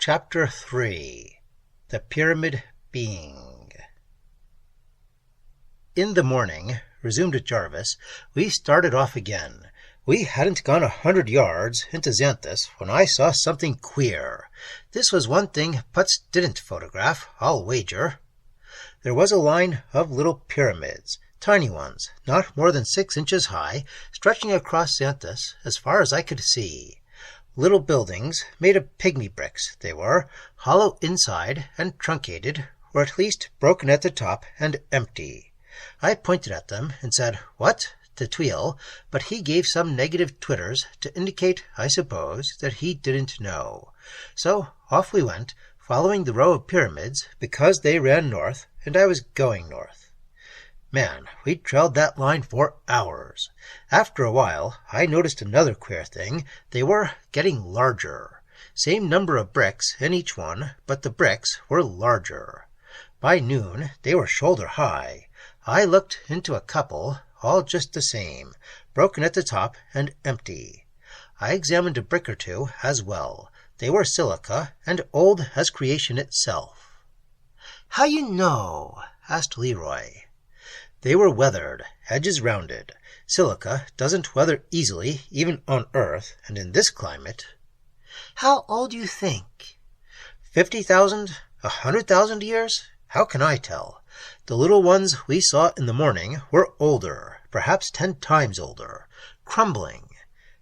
Chapter 3 The Pyramid Being. In the morning, resumed Jarvis, we started off again. We hadn't gone 100 yards into Xanthus when I saw something queer. This was one thing Putz didn't photograph, I'll wager. There was a line of little pyramids, tiny ones, not more than 6 inches high, stretching across Xanthus as far as I could see. Little buildings, made of pygmy bricks, they were, hollow inside and truncated, or at least broken at the top and empty. I pointed at them and said, "What?" to Tweel, but he gave some negative twitters to indicate, I suppose, that he didn't know. So off we went, following the row of pyramids, because they ran north, and I was going north. Man, we trailed that line for hours. After a while, I noticed another queer thing. They were getting larger. Same number of bricks in each one, but the bricks were larger. By noon, they were shoulder high. I looked into a couple, all just the same, broken at the top and empty. I examined a brick or two as well. They were silica, and old as creation itself. "How you know?" asked Leroy. They were weathered, edges rounded. Silica doesn't weather easily, even on Earth, and in this climate. "How old you think?" 50,000? 100,000 years? How can I tell? The little ones we saw in the morning were older, perhaps 10 times older, crumbling.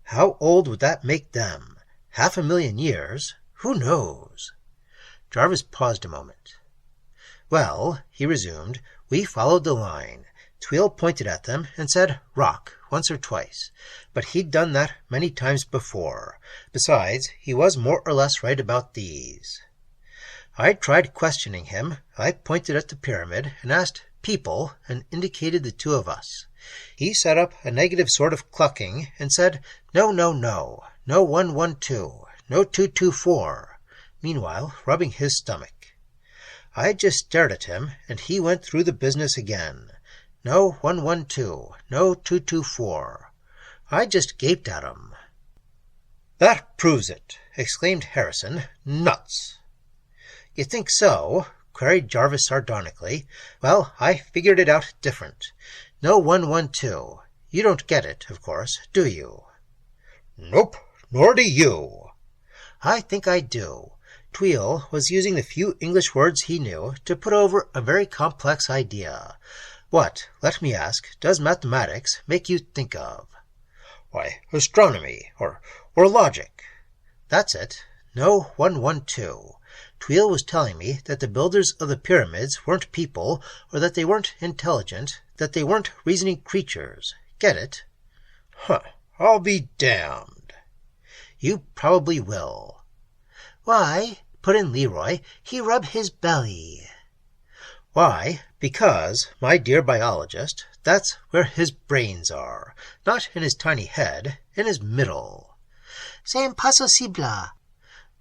How old would that make them? 500,000 years? Who knows? Jarvis paused a moment. "Well," he resumed, "we followed the line. Tweel pointed at them and said, 'Rock,' once or twice, but he'd done that many times before. Besides, he was more or less right about these. I tried questioning him. I pointed at the pyramid and asked 'people' and indicated the two of us. He set up a negative sort of clucking and said, 'No, no, no, no 112, no 224, meanwhile rubbing his stomach. I just stared at him, and he went through the business again. No 112, no 224. I just gaped at him. "That proves it!" exclaimed Harrison. "Nuts!" "You think so?" queried Jarvis sardonically. "Well, I figured it out different. No 112. You don't get it, of course, do you?" "Nope, nor do you." "I think I do." Tweel was using the few English words he knew to put over a very complex idea. "What, let me ask, does mathematics make you think of?" "Why, astronomy, or logic." "That's it. No 112. Tweel was telling me that the builders of the pyramids weren't people, or that they weren't intelligent, that they weren't reasoning creatures. Get it?" "Huh, I'll be damned." "You probably will." "Why," put in Leroy, "he rub his belly." "Why, because, my dear biologist, that's where his brains are. Not in his tiny head, in his middle." "C'est impossible."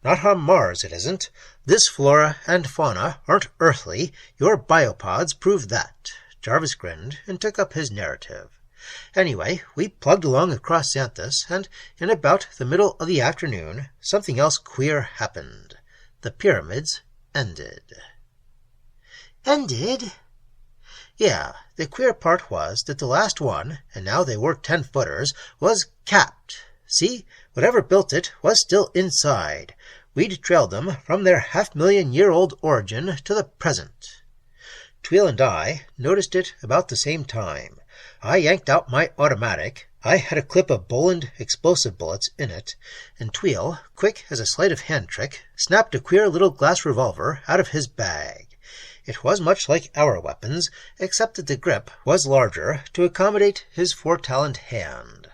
"Not on Mars, it isn't. This flora and fauna aren't earthly. Your biopods prove that." Jarvis grinned and took up his narrative. "Anyway, we plugged along across Xanthus, and in about the middle of the afternoon, something else queer happened. The pyramids ended." "Ended?" "Yeah, the queer part was that the last one, and now they were 10-footers, was capped. See, whatever built it was still inside. We'd trailed them from their 500,000-year-old origin to the present." Tweel and I noticed it about the same time. I yanked out my automatic. I had a clip of Boland explosive bullets in it, and Tweel, quick as a sleight of hand trick, snapped a queer little glass revolver out of his bag. It was much like our weapons, except that the grip was larger to accommodate his 4-talent hand.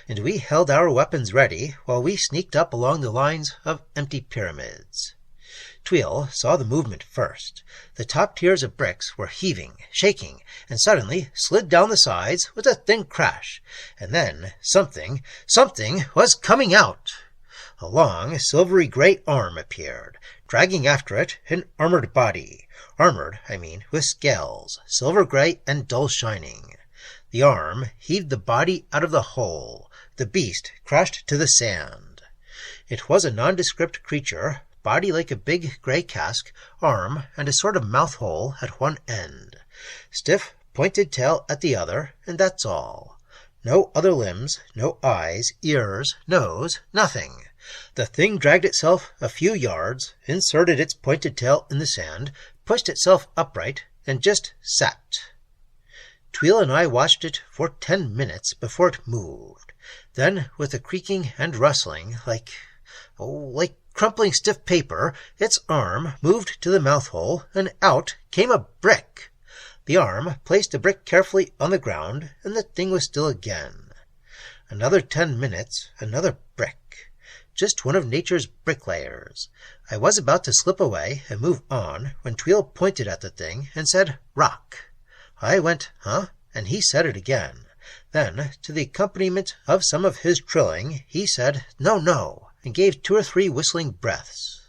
And we held our weapons ready while we sneaked up along the lines of empty pyramids. Tweel saw the movement first. The top tiers of bricks were heaving, shaking, and suddenly slid down the sides with a thin crash. And then something was coming out. A long, silvery gray arm appeared, dragging after it an armored body. Armored, I mean, with scales, silver gray and dull shining. The arm heaved the body out of the hole. The beast crashed to the sand. It was a nondescript creature, body like a big gray cask, arm, and a sort of mouth hole at one end. Stiff, pointed tail at the other, and that's all. No other limbs, no eyes, ears, nose, nothing. The thing dragged itself a few yards, inserted its pointed tail in the sand, pushed itself upright, and just sat. Tweel and I watched it for 10 minutes before it moved. Then, with a creaking and rustling, like crumpling stiff paper, its arm moved to the mouth hole, and out came a brick. The arm placed the brick carefully on the ground, and the thing was still again. Another 10 minutes, another brick. Just one of nature's bricklayers. I was about to slip away and move on when Tweel pointed at the thing and said, "Rock." I went, "Huh?" and he said it again. Then, to the accompaniment of some of his trilling, he said, "No, no," and gave 2 or 3 whistling breaths.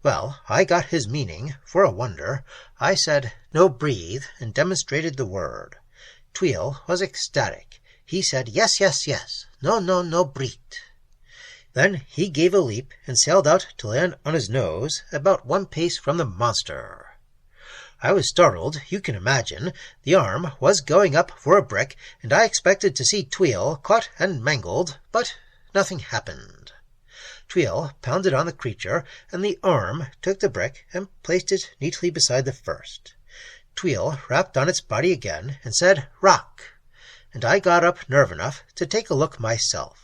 Well, I got his meaning, for a wonder. I said, "No, breathe," and demonstrated the word. Tweel was ecstatic. He said, "Yes, yes, yes. No, no, no, breathe." Then he gave a leap and sailed out to land on his nose about 1 pace from the monster. I was startled, you can imagine. The arm was going up for a brick, and I expected to see Tweel caught and mangled, but nothing happened. Tweel pounded on the creature, and the arm took the brick and placed it neatly beside the first. Tweel rapped on its body again and said, "Rock," and I got up nerve enough to take a look myself.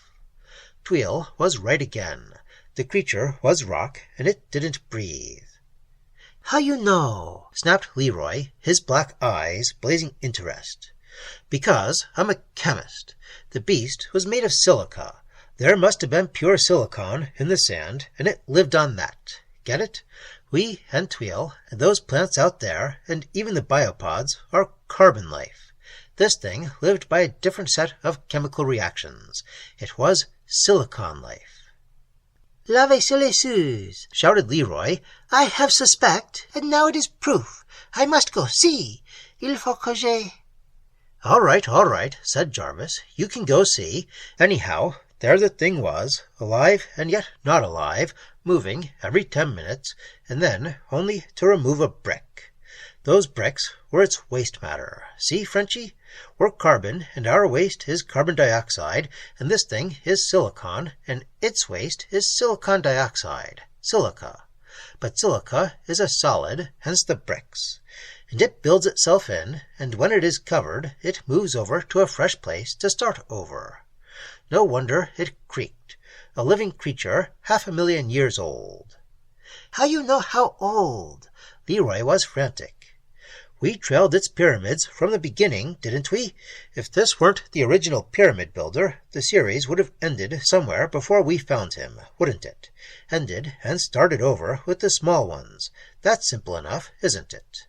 Tweel was right again. The creature was rock, and it didn't breathe. "How you know?" snapped Leroy, his black eyes blazing interest. "Because I'm a chemist. The beast was made of silica. There must have been pure silicon in the sand, and it lived on that. Get it? We and Tweel, and those plants out there, and even the biopods, are carbon life. This thing lived by a different set of chemical reactions. It was silicon life." "Lavez les yeux," shouted Leroy. "I have suspect, and now it is proof. I must go. See. Il faut que je—" All right, said Jarvis. "You can go see. Anyhow, there the thing was, alive and yet not alive, moving every 10 minutes, and then only to remove a brick. Those bricks were its waste matter. See, Frenchy? We're carbon, and our waste is carbon dioxide, and this thing is silicon, and its waste is silicon dioxide, silica. But silica is a solid, hence the bricks. And it builds itself in, and when it is covered, it moves over to a fresh place to start over. No wonder it creaked. A living creature 500,000 years old." "How you know how old?" Leroy was frantic. "We trailed its pyramids from the beginning, didn't we? If this weren't the original pyramid builder, the series would have ended somewhere before we found him, wouldn't it? Ended and started over with the small ones. That's simple enough, isn't it?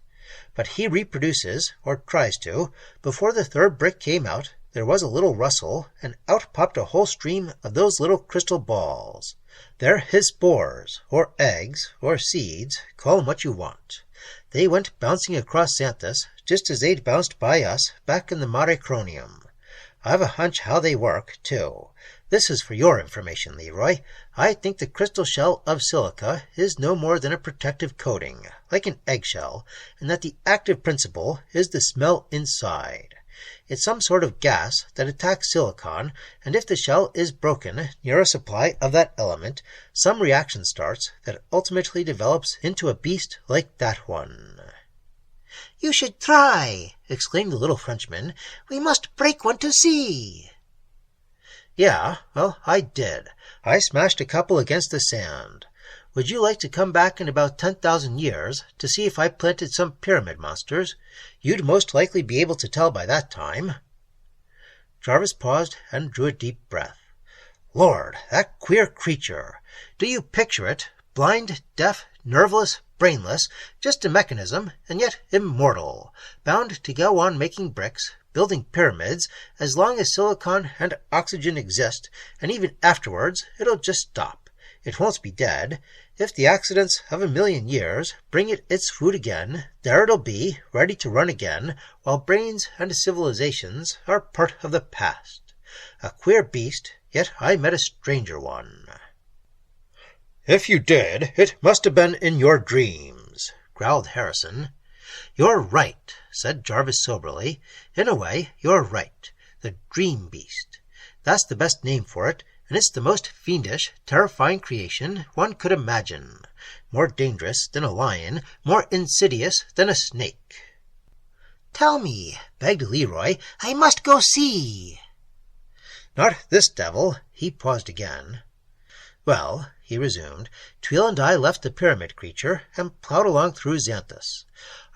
But he reproduces, or tries to. Before the 3rd brick came out, there was a little rustle, and out popped a whole stream of those little crystal balls. They're his spores, or eggs, or seeds, call 'em what you want. They went bouncing across Xanthus, just as they'd bounced by us back in the Mare Cronium. I've a hunch how they work, too. This is for your information, Leroy. I think the crystal shell of silica is no more than a protective coating, like an eggshell, and that the active principle is the smell inside. It's some sort of gas that attacks silicon, and if the shell is broken near a supply of that element, some reaction starts that ultimately develops into a beast like that one." "You should try," exclaimed the little Frenchman. "We must break one to see." "Yeah, well, I did. I smashed a couple against the sand. Would you like to come back in about 10,000 years to see if I planted some pyramid monsters? You'd most likely be able to tell by that time." Jarvis paused and drew a deep breath. "Lord, that queer creature! Do you picture it? Blind, deaf, nerveless, brainless, just a mechanism, and yet immortal, bound to go on making bricks, building pyramids, as long as silicon and oxygen exist, and even afterwards it'll just stop. It won't be dead. If the accidents of 1,000,000 years bring it its food again, there it'll be, ready to run again, while brains and civilizations are part of the past. A queer beast, yet I met a stranger one." If you did, it must have been in your dreams, growled Harrison. You're right, said Jarvis soberly. In a way, you're right. The dream beast. That's the best name for it, and it's the most fiendish, terrifying creation one could imagine. More dangerous than a lion, more insidious than a snake. Tell me, begged Leroy. I must go see. Not this devil. He paused again. Well, he resumed, Tweel and I left the pyramid creature and plowed along through Xanthus.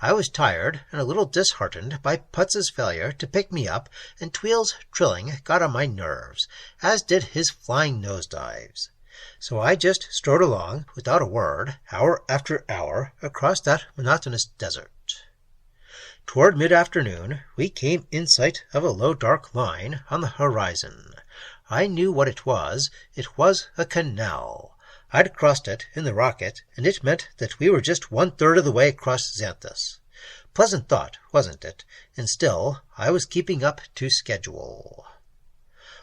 I was tired and a little disheartened by Putz's failure to pick me up, and Tweel's trilling got on my nerves, as did his flying nosedives. So I just strode along, without a word, hour after hour, across that monotonous desert. Toward mid-afternoon, we came in sight of a low dark line on the horizon. I knew what it was. It was a canal. I'd crossed it in the rocket, and it meant that we were just 1/3 of the way across Xanthus. Pleasant thought, wasn't it? And still, I was keeping up to schedule.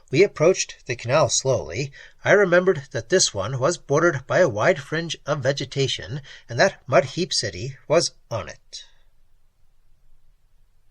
We approached the canal slowly. I remembered that this one was bordered by a wide fringe of vegetation, and that Mud Heap City was on it.